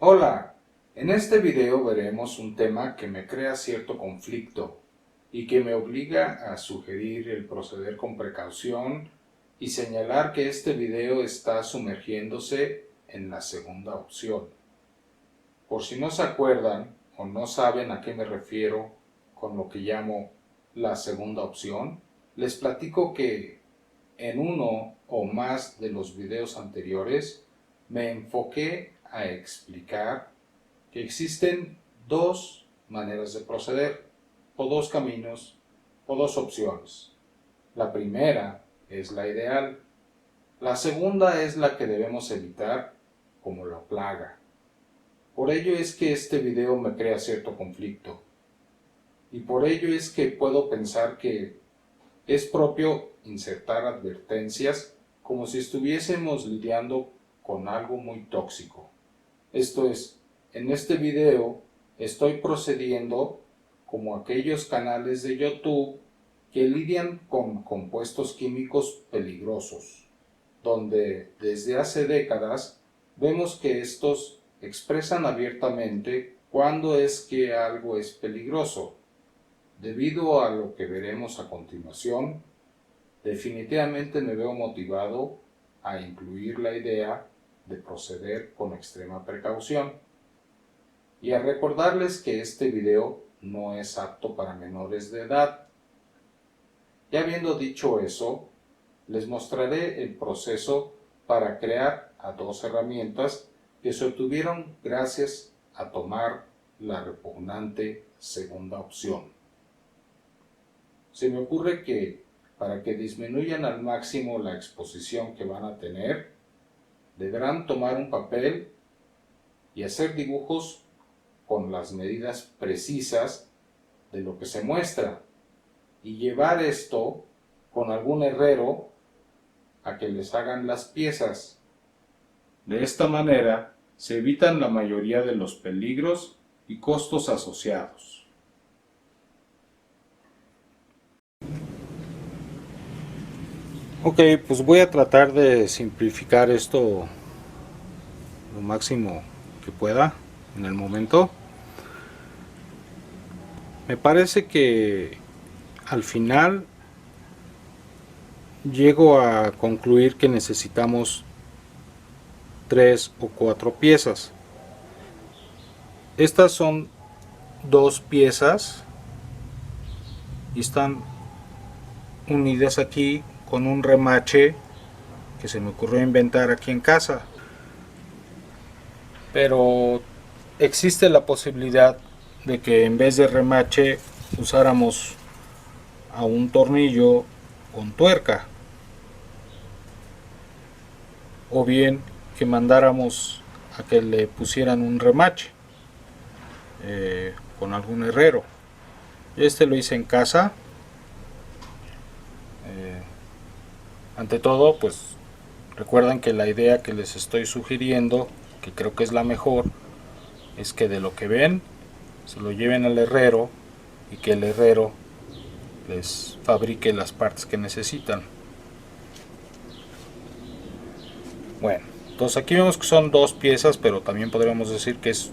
Hola, en este video veremos un tema que me crea cierto conflicto y que me obliga a sugerir el proceder con precaución y señalar que este video está sumergiéndose en la segunda opción. Por si no se acuerdan o no saben a qué me refiero con lo que llamo la segunda opción, les platico que en uno o más de los videos anteriores me enfoqué a explicar que existen dos maneras de proceder, o dos caminos, o dos opciones. La primera es la ideal, la segunda es la que debemos evitar como la plaga. Por ello es que este video me crea cierto conflicto, y por ello es que puedo pensar que es propio insertar advertencias como si estuviésemos lidiando con algo muy tóxico. Esto es, en este video estoy procediendo como aquellos canales de YouTube que lidian con compuestos químicos peligrosos, donde desde hace décadas vemos que estos expresan abiertamente cuándo es que algo es peligroso. Debido a lo que veremos a continuación, definitivamente me veo motivado a incluir la idea de proceder con extrema precaución y a recordarles que este video no es apto para menores de edad. Ya habiendo dicho eso, les mostraré el proceso para crear a dos herramientas que se obtuvieron gracias a tomar la repugnante segunda opción. Se me ocurre que para que disminuyan al máximo la exposición que van a tener, deberán tomar un papel y hacer dibujos con las medidas precisas de lo que se muestra y llevar esto con algún herrero a que les hagan las piezas. De esta manera se evitan la mayoría de los peligros y costos asociados. Ok, pues voy a tratar de simplificar esto lo máximo que pueda en el momento. Me parece que al final llego a concluir que necesitamos 3 o 4 piezas. Estas son 2 piezas y están unidas aquí con un remache que se me ocurrió inventar aquí en casa. Pero existe la posibilidad de que en vez de remache usáramos a un tornillo con tuerca, o bien que mandáramos a que le pusieran un remache con algún herrero. Este lo hice en casa. Ante todo, pues recuerden que la idea que les estoy sugiriendo, que creo que es la mejor, es que de lo que ven se lo lleven al herrero y que el herrero les fabrique las partes que necesitan. Bueno, entonces aquí vemos que son 2 piezas, pero también podríamos decir que es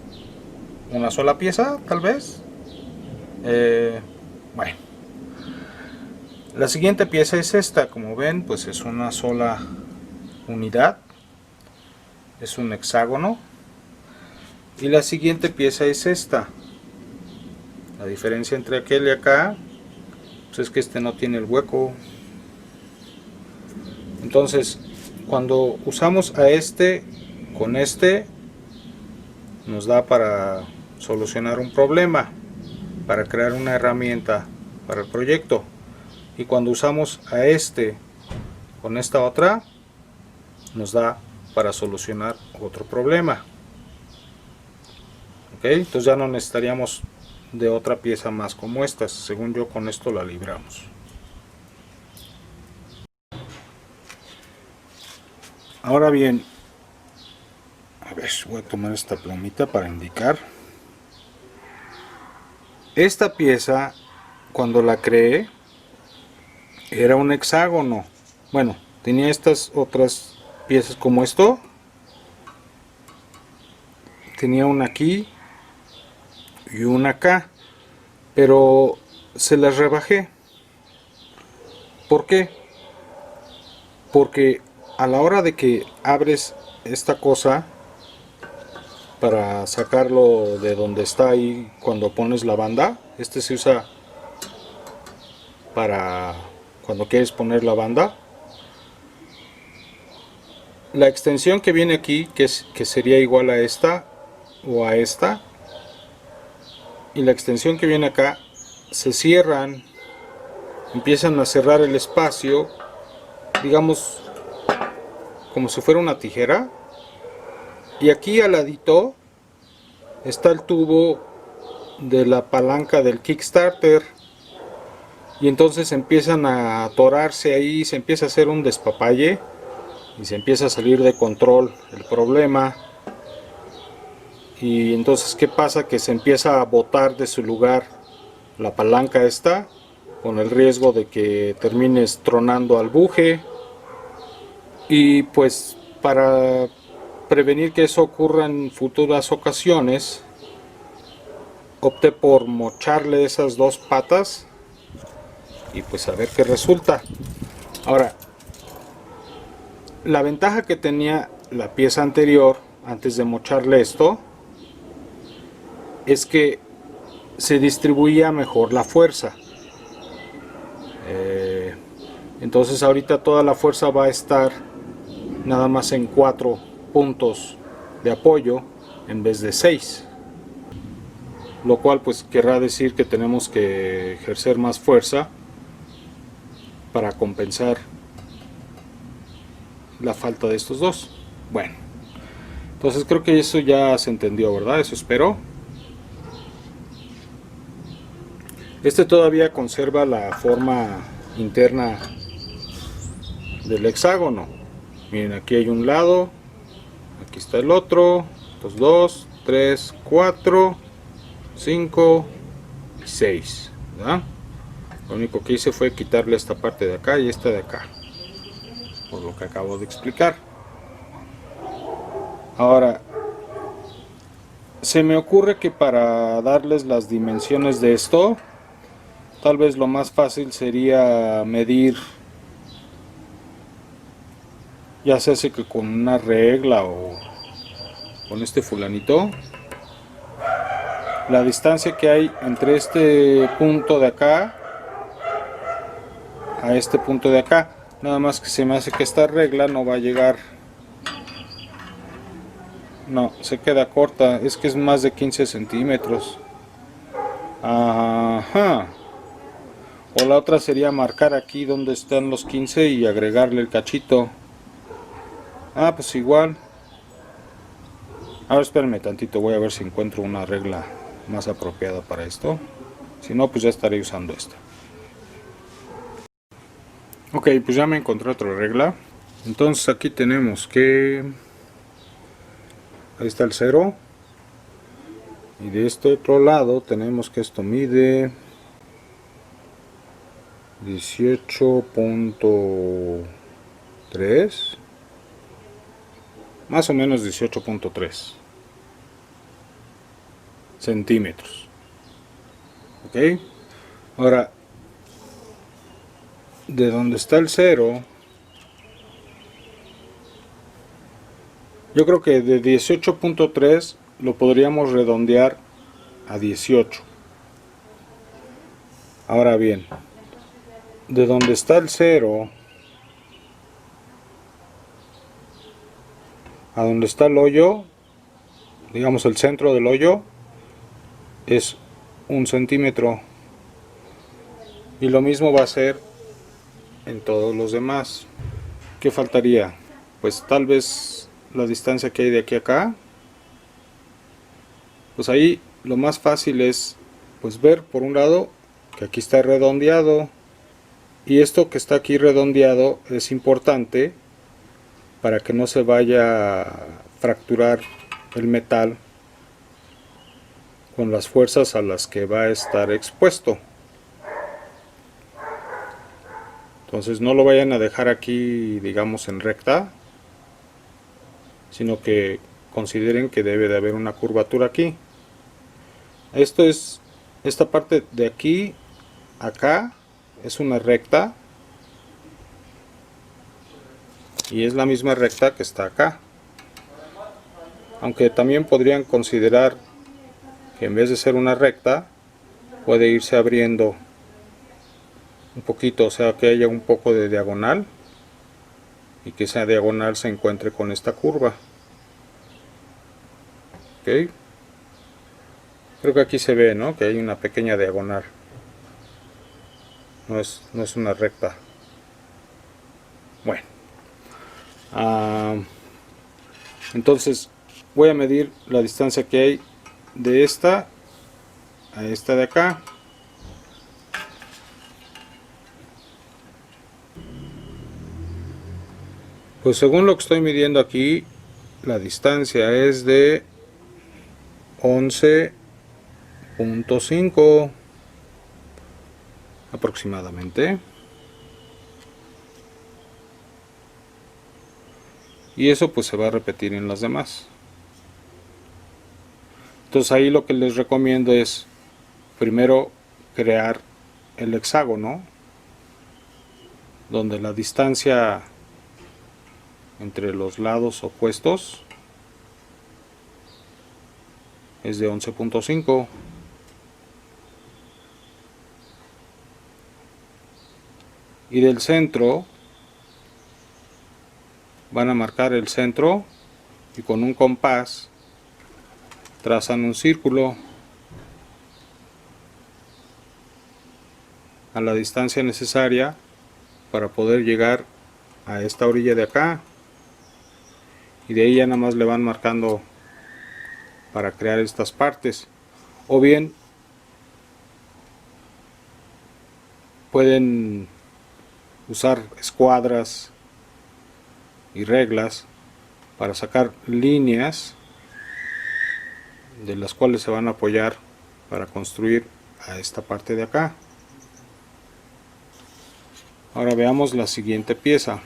una sola pieza, tal vez. Bueno, la siguiente pieza es esta. Como ven, pues es una sola unidad, es un hexágono. Y la siguiente pieza es esta. La diferencia entre aquel y acá, pues es que este no tiene el hueco. Entonces, cuando usamos a este con este, nos da para solucionar un problema, para crear una herramienta para el proyecto. Y cuando usamos a este con esta otra, nos da para solucionar otro problema. ¿Ok? Entonces ya no necesitaríamos de otra pieza más como estas. Según yo, con esto la libramos. Ahora bien, a ver, voy a tomar esta plumita para indicar. Esta pieza, cuando la creé, era un hexágono. Bueno, tenía estas otras piezas como esto, tenía una aquí y una acá, pero se las rebajé. ¿Por qué? Porque a la hora de que abres esta cosa para sacarlo de donde está ahí cuando pones la banda, este se usa para cuando quieres poner la banda. La extensión que viene aquí, que sería igual a esta o a esta, y la extensión que viene acá, se cierran, empiezan a cerrar el espacio, digamos como si fuera una tijera, y aquí al ladito está el tubo de la palanca del Kickstarter, y entonces empiezan a atorarse ahí, se empieza a hacer un despapalle y se empieza a salir de control el problema. Y entonces, ¿qué pasa? Que se empieza a botar de su lugar la palanca esta, con el riesgo de que termines tronando al buje. Y pues para prevenir que eso ocurra en futuras ocasiones, opté por mocharle esas dos patas y pues a ver qué resulta. Ahora, la ventaja que tenía la pieza anterior antes de mocharle esto es que se distribuía mejor la fuerza. Entonces ahorita toda la fuerza va a estar nada más en 4 puntos de apoyo en vez de 6, lo cual pues querrá decir que tenemos que ejercer más fuerza para compensar la falta de estos dos. Bueno, entonces creo que eso ya se entendió, ¿verdad? Eso espero. Este todavía conserva la forma interna del hexágono. Miren, aquí hay un lado, aquí está el otro, estos 2, 3, 4, 5 y 6, ¿verdad? Lo único que hice fue quitarle esta parte de acá y esta de acá, por lo que acabo de explicar. Ahora, se me ocurre que para darles las dimensiones de esto, tal vez lo más fácil sería medir, ya sea que con una regla o con este fulanito, la distancia que hay entre este punto de acá a este punto de acá. Nada más que se me hace que esta regla no va a llegar, no, se queda corta, es que es más de 15 centímetros. Ajá. O la otra sería marcar aquí donde están los 15 y agregarle el cachito. Ah, pues igual. Ahora espérenme tantito, voy a ver si encuentro una regla más apropiada para esto. Si no, pues ya estaré usando esta. Ok, pues ya me encontré otra regla. Entonces aquí tenemos que... ahí está el 0. Y de este otro lado tenemos que esto mide 18.3, más o menos 18.3 centímetros. Ok, ahora de donde está el 0, yo creo que de 18.3 lo podríamos redondear a 18. Ahora bien, de donde está el 0 a donde está el hoyo, digamos el centro del hoyo, es 1 centímetro. Y lo mismo va a ser en todos los demás. ¿Qué faltaría? Pues tal vez la distancia que hay de aquí a acá. Pues ahí lo más fácil es pues ver por un lado que aquí está redondeado, y esto que está aquí redondeado es importante para que no se vaya a fracturar el metal con las fuerzas a las que va a estar expuesto. Entonces no lo vayan a dejar aquí, digamos, en recta, sino que consideren que debe de haber una curvatura aquí. Esta parte de aquí acá es una recta y es la misma recta que está acá, aunque también podrían considerar que en vez de ser una recta puede irse abriendo un poquito, o sea que haya un poco de diagonal y que esa diagonal se encuentre con esta curva. ¿Ok? Creo que aquí se ve, ¿no?, que hay una pequeña diagonal. No es una recta. Bueno, entonces voy a medir la distancia que hay de esta a esta de acá. Pues según lo que estoy midiendo aquí, la distancia es de 11.5 aproximadamente. Y eso pues se va a repetir en las demás. Entonces ahí lo que les recomiendo es primero crear el hexágono, donde la distancia entre los lados opuestos es de 11.5. Y del centro van a marcar el centro y con un compás trazan un círculo a la distancia necesaria para poder llegar a esta orilla de acá, y de ahí ya nada más le van marcando para crear estas partes. O bien pueden usar escuadras y reglas para sacar líneas de las cuales se van a apoyar para construir a esta parte de acá. Ahora veamos la siguiente pieza.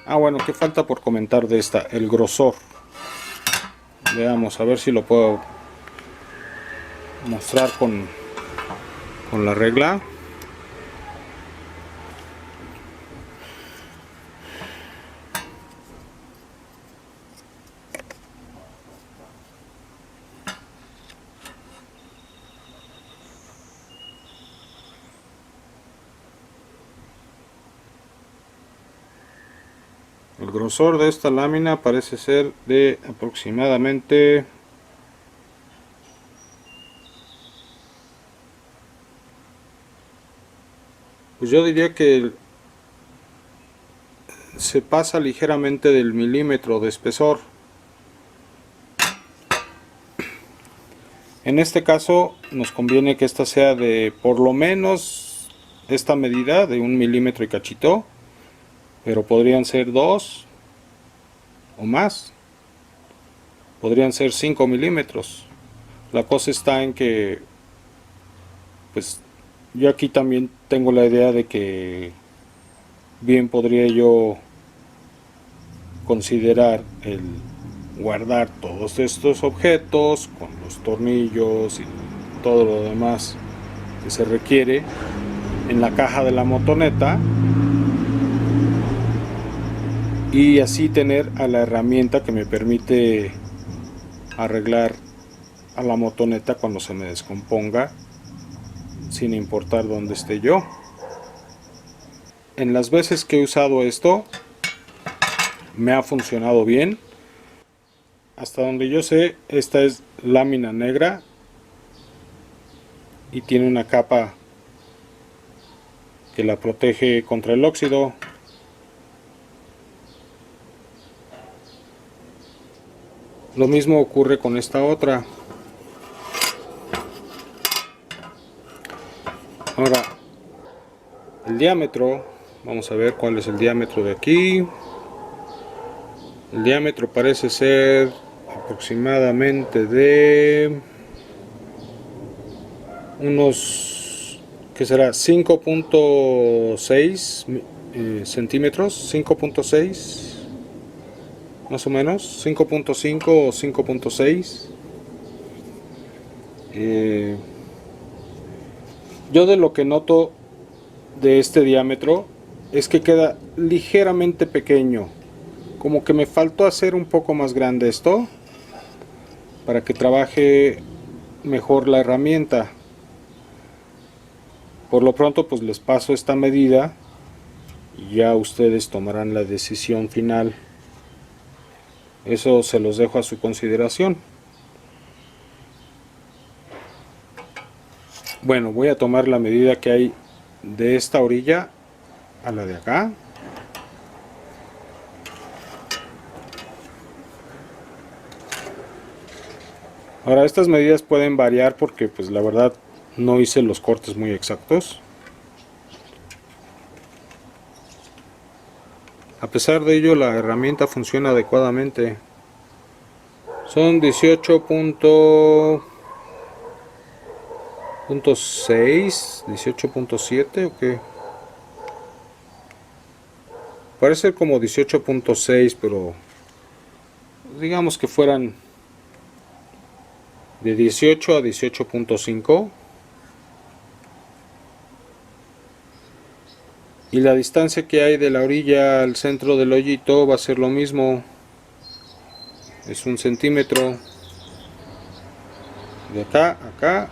Bueno, ¿qué falta por comentar de esta? El grosor. Veamos, a ver si lo puedo mostrar con la regla. El grosor de esta lámina parece ser de aproximadamente 'pues yo diría que se pasa ligeramente del milímetro de espesor. En este caso nos conviene que esta sea de por lo menos esta medida de 1 milímetro y cachito, pero podrían ser 2 o más, podrían ser 5 milímetros. La cosa está en que pues yo aquí también tengo la idea de que bien podría yo considerar el guardar todos estos objetos con los tornillos y todo lo demás que se requiere en la caja de la motoneta, y así tener a la herramienta que me permite arreglar a la motoneta cuando se me descomponga, sin importar dónde esté yo. En las veces que he usado esto me ha funcionado bien. Hasta donde yo sé, esta es lámina negra y tiene una capa que la protege contra el óxido. Lo mismo ocurre con esta otra. Ahora, el diámetro, vamos a ver cuál es el diámetro de aquí. El diámetro parece ser aproximadamente de unos que será 5.6 centímetros, 5.6 más o menos, 5.5 o 5.6. Yo de lo que noto de este diámetro es que queda ligeramente pequeño, como que me faltó hacer un poco más grande esto para que trabaje mejor la herramienta. Por lo pronto pues les paso esta medida y ya ustedes tomarán la decisión final. Eso se los dejo a su consideración. Bueno, voy a tomar la medida que hay de esta orilla a la de acá. Ahora estas medidas pueden variar porque pues la verdad no hice los cortes muy exactos. A pesar de ello la herramienta funciona adecuadamente. Son 18.6, 18.7 o qué. Parece como 18.6, pero digamos que fueran de 18 a 18.5. Y la distancia que hay de la orilla al centro del hoyito va a ser lo mismo. Es 1 centímetro. De acá a acá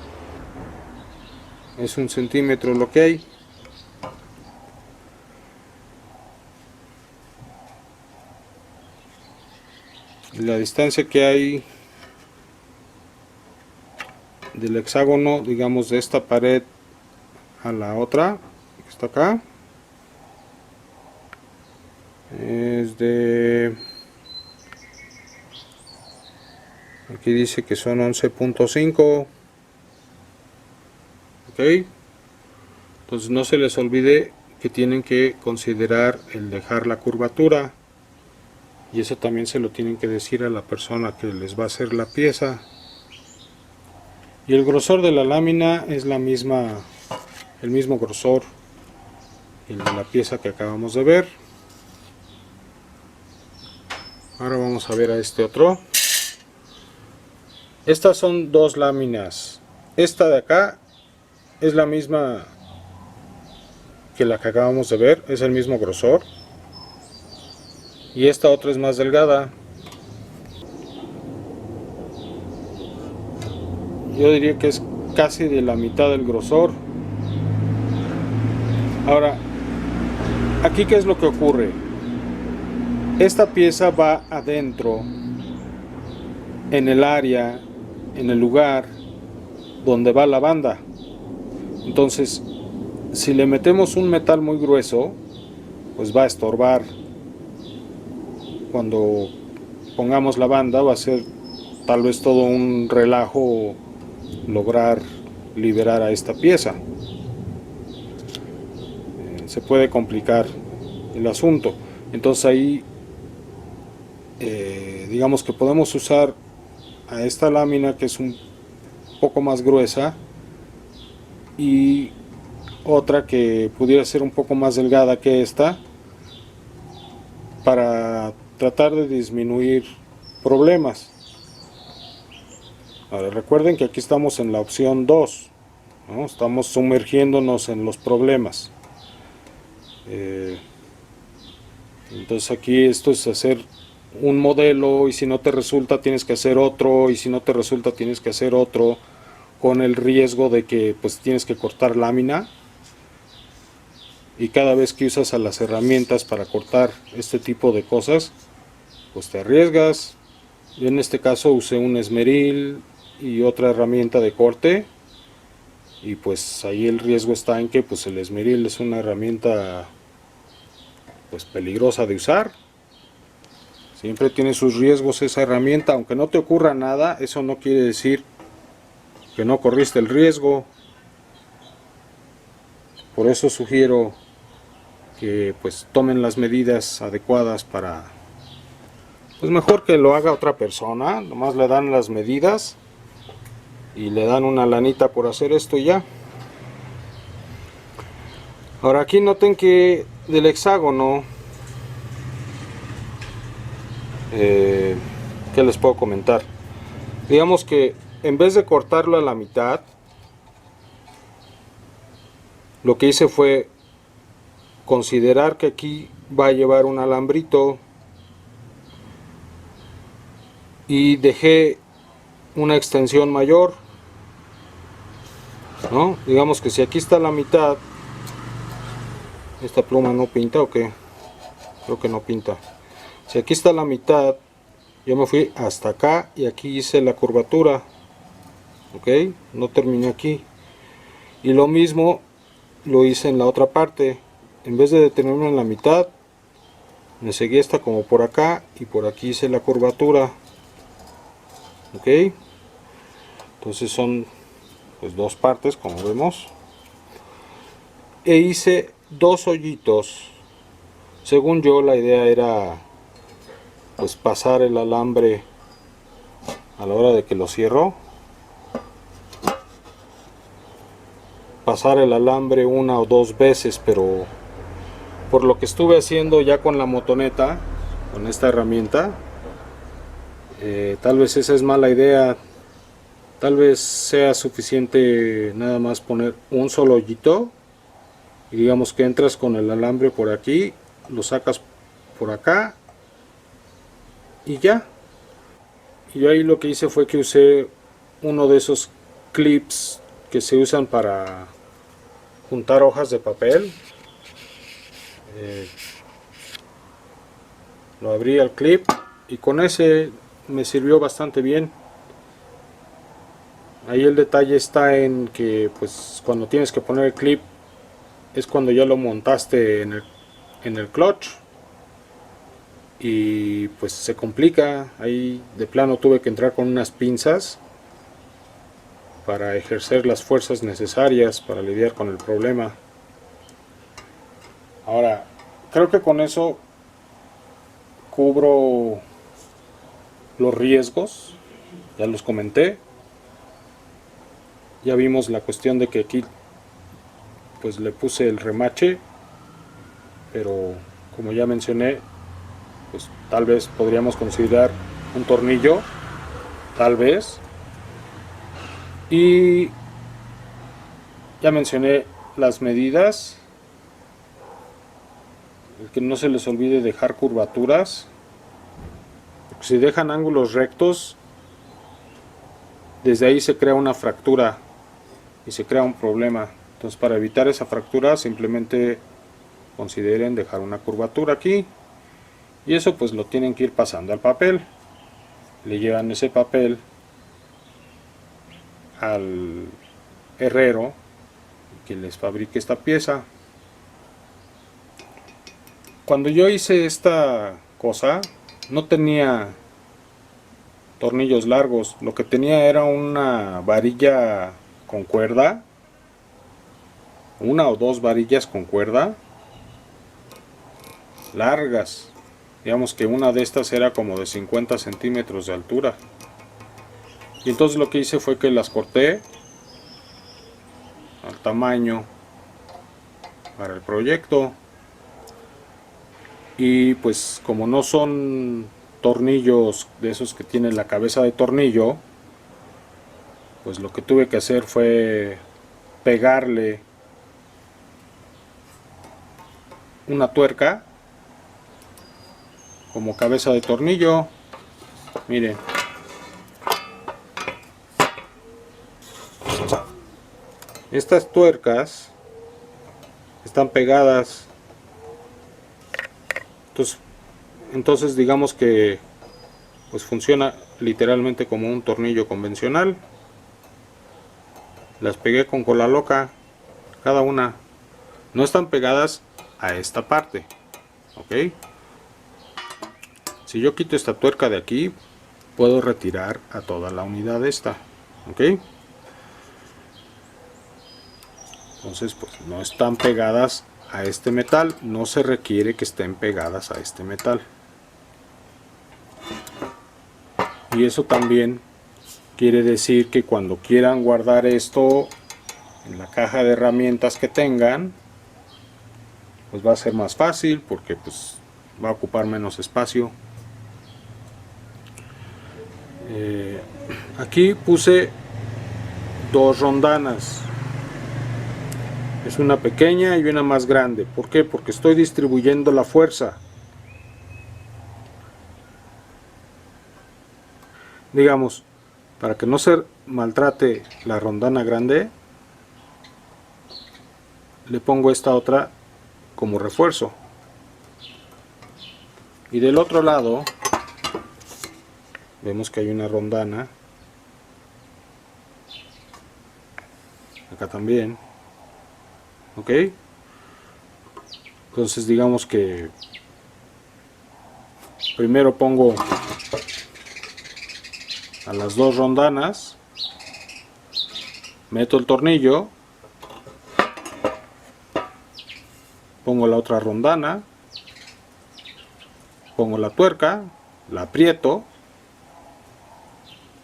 es 1 centímetro lo que hay. Y la distancia que hay del hexágono, digamos de esta pared a la otra que está acá, es de, aquí dice que son 11.5. ok, entonces no se les olvide que tienen que considerar el dejar la curvatura, y eso también se lo tienen que decir a la persona que les va a hacer la pieza. Y el grosor de la lámina es la misma, el mismo grosor el de la pieza que acabamos de ver. Ahora vamos a ver a este otro. Estas son dos láminas. Esta de acá es la misma que la que acabamos de ver, es el mismo grosor. Y esta otra es más delgada. Yo diría que es casi de la mitad del grosor. Ahora, aquí ¿qué es lo que ocurre? Esta pieza va adentro, en el área, en el lugar donde va la banda. Entonces, si le metemos un metal muy grueso, pues va a estorbar. Cuando pongamos la banda va a ser tal vez todo un relajo lograr liberar a esta pieza. Se puede complicar el asunto. Entonces ahí digamos que podemos usar a esta lámina que es un poco más gruesa y otra que pudiera ser un poco más delgada que esta para tratar de disminuir problemas. Ahora recuerden que aquí estamos en la opción 2, ¿no? Estamos sumergiéndonos en los problemas. Entonces aquí esto es hacer un modelo, y si no te resulta tienes que hacer otro, y si no te resulta tienes que hacer otro, con el riesgo de que pues tienes que cortar lámina, y cada vez que usas a las herramientas para cortar este tipo de cosas pues te arriesgas. Yo en este caso usé un esmeril y otra herramienta de corte, y pues ahí el riesgo está en que pues el esmeril es una herramienta pues peligrosa de usar. Siempre tiene sus riesgos esa herramienta, aunque no te ocurra nada, eso no quiere decir que no corriste el riesgo. Por eso sugiero que pues tomen las medidas adecuadas para, pues mejor que lo haga otra persona, nomás le dan las medidas y le dan una lanita por hacer esto y ya. Ahora aquí noten que del hexágono, ¿qué les puedo comentar? Digamos que en vez de cortarlo a la mitad, lo que hice fue considerar que aquí va a llevar un alambrito y dejé una extensión mayor, ¿no? Digamos que si aquí está la mitad, esta pluma no pinta o qué, creo que no pinta. Si aquí está la mitad, yo me fui hasta acá y aquí hice la curvatura, ok, no terminé aquí. Y lo mismo lo hice en la otra parte. En vez de detenerme en la mitad, me seguí esta como por acá y por aquí hice la curvatura, ok. Entonces son pues dos partes, como vemos, e hice dos hoyitos. Según yo, la idea era pues pasar el alambre a la hora de que lo cierro, pasar el alambre una o dos veces, pero por lo que estuve haciendo ya con la motoneta, con esta herramienta, tal vez esa es mala idea. Tal vez sea suficiente nada más poner un solo hoyito y digamos que entras con el alambre por aquí, lo sacas por acá y ya. Y ahí lo que hice fue que usé uno de esos clips que se usan para juntar hojas de papel. Lo abrí al clip y con ese me sirvió bastante bien. Ahí el detalle está en que pues cuando tienes que poner el clip es cuando ya lo montaste en el clutch y pues se complica. Ahí de plano tuve que entrar con unas pinzas para ejercer las fuerzas necesarias para lidiar con el problema. Ahora, creo que con eso cubro los riesgos, ya los comenté. Ya vimos la cuestión de que aquí pues le puse el remache, pero como ya mencioné, pues tal vez podríamos considerar un tornillo, tal vez. Y ya mencioné las medidas, que no se les olvide dejar curvaturas, porque si dejan ángulos rectos, desde ahí se crea una fractura y se crea un problema. Entonces, para evitar esa fractura, simplemente consideren dejar una curvatura aquí, y eso pues lo tienen que ir pasando al papel. Le llevan ese papel al herrero que les fabrique esta pieza. Cuando yo hice esta cosa no tenía tornillos largos, lo que tenía era una varilla con cuerda, una o dos varillas con cuerda largas. Digamos que una de estas era como de 50 centímetros de altura. Y entonces lo que hice fue que las corté al tamaño para el proyecto. Y pues como no son tornillos de esos que tienen la cabeza de tornillo, pues lo que tuve que hacer fue pegarle una tuerca como cabeza de tornillo. Miren, estas tuercas están pegadas. Entonces digamos que pues funciona literalmente como un tornillo convencional. Las pegué con cola loca, cada una. No están pegadas a esta parte, ok. Si yo quito esta tuerca de aquí, puedo retirar a toda la unidad esta, ok. Entonces pues no están pegadas a este metal, no se requiere que estén pegadas a este metal. Y eso también quiere decir que cuando quieran guardar esto en la caja de herramientas que tengan, pues va a ser más fácil porque pues va a ocupar menos espacio. Aquí puse dos rondanas, es una pequeña y una más grande. ¿Por qué? Porque estoy distribuyendo la fuerza. Digamos, para que no se maltrate la rondana grande, le pongo esta otra como refuerzo. Y del otro lado vemos que hay una rondana, acá también, ok. Entonces digamos que primero pongo a las dos rondanas, meto el tornillo, pongo la otra rondana, pongo la tuerca, la aprieto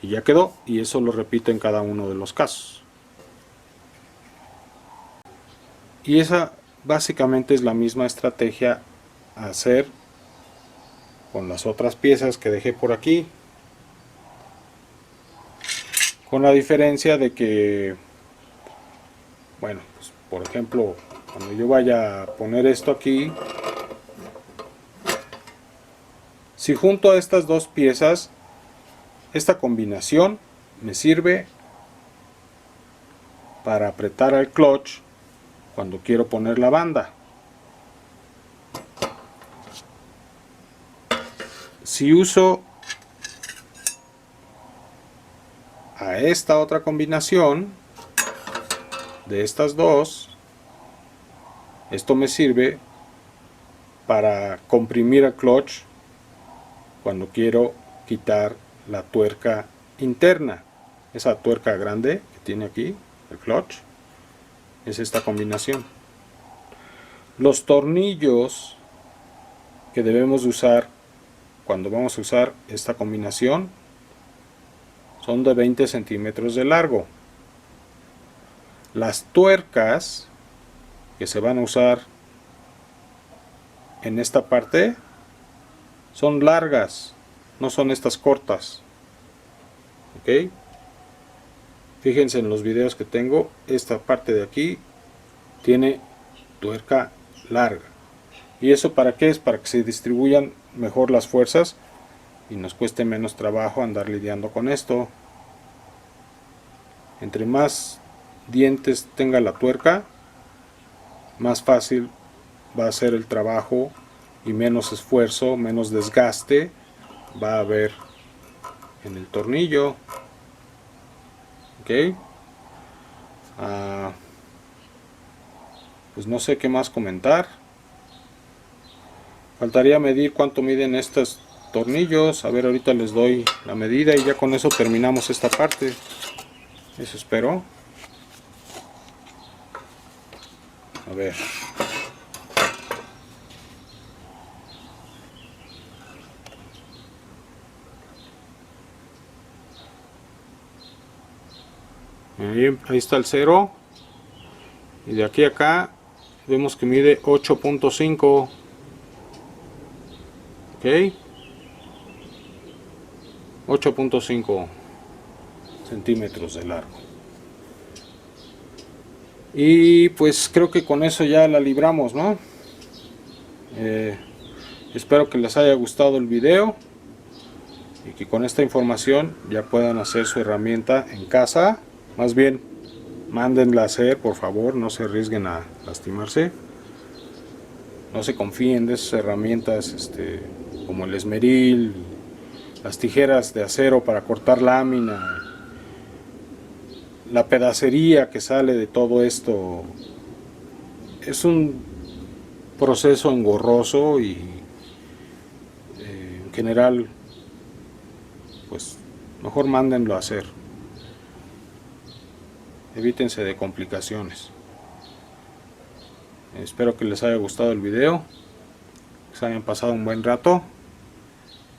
y ya quedó. Y eso lo repito en cada uno de los casos. Y esa básicamente es la misma estrategia a hacer con las otras piezas que dejé por aquí, con la diferencia de que, bueno, pues por ejemplo, cuando yo vaya a poner esto aquí, si junto a estas dos piezas, esta combinación me sirve para apretar el clutch cuando quiero poner la banda. Si uso a esta otra combinación de estas dos, esto me sirve para comprimir el clutch cuando quiero quitar la tuerca interna. Esa tuerca grande que tiene aquí el clutch es esta combinación. Los tornillos que debemos de usar cuando vamos a usar esta combinación son de 20 centímetros de largo. Las tuercas que se van a usar en esta parte son largas, no son estas cortas. Ok, fíjense en los videos que tengo, esta parte de aquí tiene tuerca larga. ¿Y eso para qué es? Para que se distribuyan mejor las fuerzas y nos cueste menos trabajo andar lidiando con esto. Entre más dientes tenga la tuerca, más fácil va a ser el trabajo y menos esfuerzo, menos desgaste va a haber en el tornillo. Ok, pues no sé qué más comentar. Faltaría medir cuánto miden estos tornillos. A ver, ahorita les doy la medida y ya con eso terminamos esta parte. Eso espero. A ver. Ahí está el 0. Y de aquí a acá vemos que mide 8.5. Ok. 8.5 centímetros de largo. Y pues creo que con eso ya la libramos, ¿no? Espero que les haya gustado el video y que con esta información ya puedan hacer su herramienta en casa. Más bien, mándenla a hacer, por favor, no se arriesguen a lastimarse. No se confíen de esas herramientas como el esmeril, las tijeras de acero para cortar lámina, la pedacería que sale de todo esto. Es un proceso engorroso y en general pues mejor mándenlo a hacer. Evítense de complicaciones. Espero que les haya gustado el video, que se hayan pasado un buen rato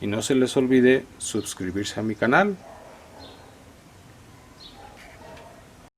y no se les olvide suscribirse a mi canal